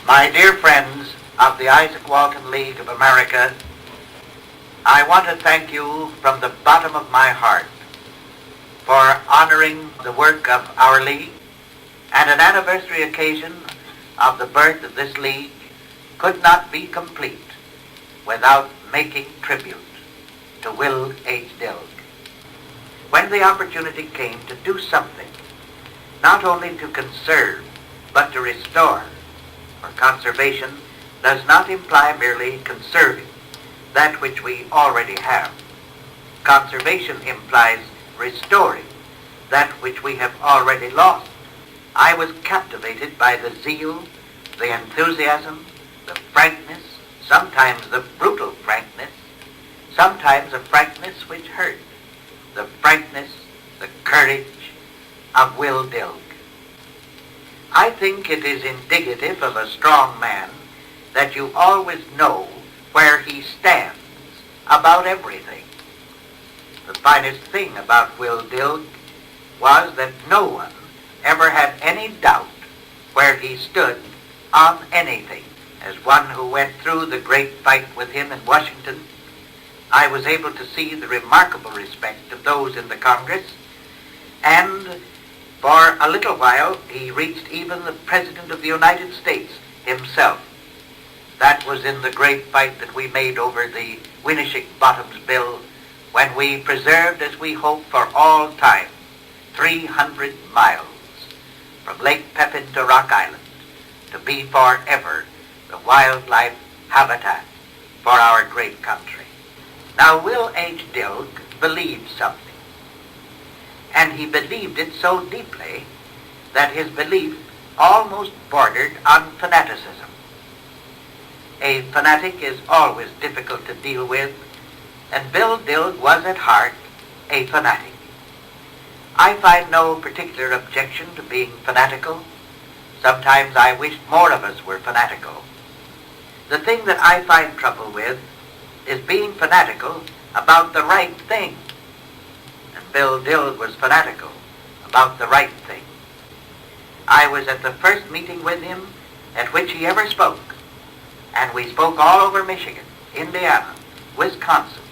My dear friends of the Izaak Walton League of America, I want to thank you from the bottom of my heart for honoring the work of our league, and an anniversary occasion of the birth of this league could not be complete without making tribute to Will H. Dilg. When the opportunity came to do something, not only to conserve, but to restore, for conservation does not imply merely conserving that which we already have. Conservation implies restoring that which we have already lost. I was captivated by the zeal, the enthusiasm, the frankness, sometimes the brutal frankness, sometimes a frankness which hurt, the frankness, the courage of Will Dilg. I think it is indicative of a strong man that you always know where he stands about everything. The finest thing about Will Dilg was that no one ever had any doubt where he stood on anything. As one who went through the great fight with him in Washington, I was able to see the remarkable respect of those in the Congress, and for a little while he reached even the President of the United States himself. That was in the great fight that we made over the Winneshiek-Bottoms bill, when we preserved, as we hope for all time, 300 miles from Lake Pepin to Rock Island to be forever the wildlife habitat for our great country. Now, Will H. Dilg believed something, and he believed it so deeply that his belief almost bordered on fanaticism. A fanatic is always difficult to deal with, and Bill Dilg was at heart a fanatic. I find no particular objection to being fanatical. Sometimes I wished more of us were fanatical. The thing that I find trouble with is being fanatical about the right thing. And Bill Dilg was fanatical about the right thing. I was at the first meeting with him at which he ever spoke, and we spoke all over Michigan, Indiana, Wisconsin,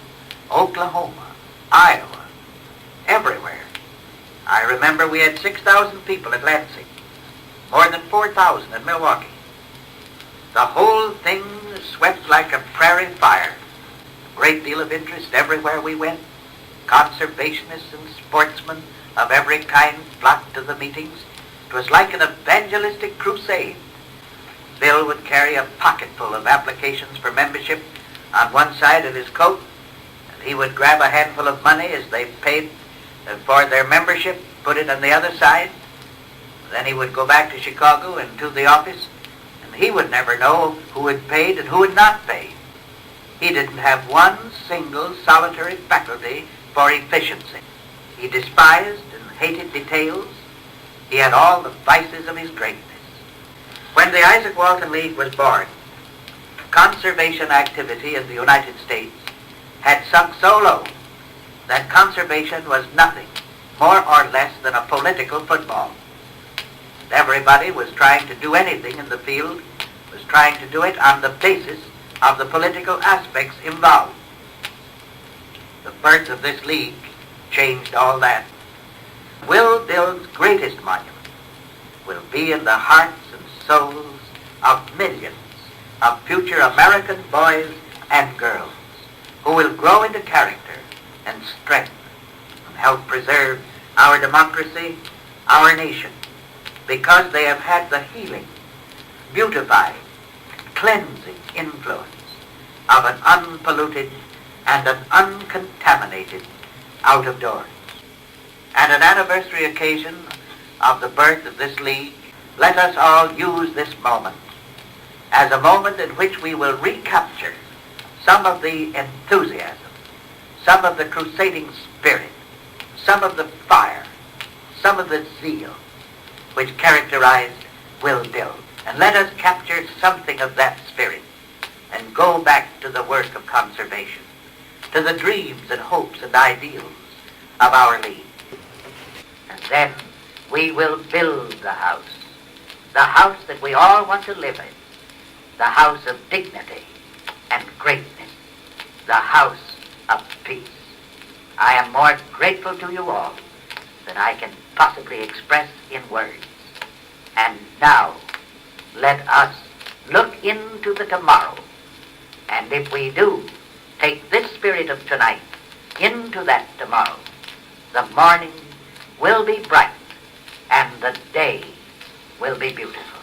Oklahoma, Iowa, everywhere. I remember we had 6,000 people at Lansing, more than 4,000 in Milwaukee. The whole thing swept like a prairie fire. A great deal of interest everywhere we went. Conservationists and sportsmen of every kind flocked to the meetings. It was like an evangelistic crusade. Bill would carry a pocketful of applications for membership on one side of his coat, and he would grab a handful of money as they paid for their membership, put it on the other side. Then he would go back to Chicago and to the office, and he would never know who had paid and who had not paid. He didn't have one single solitary faculty for efficiency. He despised and hated details. He had all the vices of his greatness. When the Izaak Walton League was born, conservation activity in the United States had sunk so low that conservation was nothing more or less than a political football. Everybody was trying to do anything in the field, was trying to do it on the basis of the political aspects involved. The birth of this league changed all that. Will Dilg's greatest monument will be in the hearts and souls of millions of future American boys and girls who will grow into character and strength and help preserve our democracy, our nation, because they have had the healing, beautifying, cleansing influence of an unpolluted and an uncontaminated out of doors. At an anniversary occasion of the birth of this league, let us all use this moment as a moment in which we will recapture some of the enthusiasm, some of the crusading spirit, some of the fire, some of the zeal which characterized Will Dilg. And let us capture something of that spirit and go back to the work of conservation, to the dreams and hopes and ideals of our league. And then we will build the house that we all want to live in, the house of dignity and greatness, the house of peace. I am more grateful to you all than I can possibly express in words. And now, let us look into the tomorrow. And if we do take this spirit of tonight into that tomorrow, the morning will be bright and the day will be beautiful.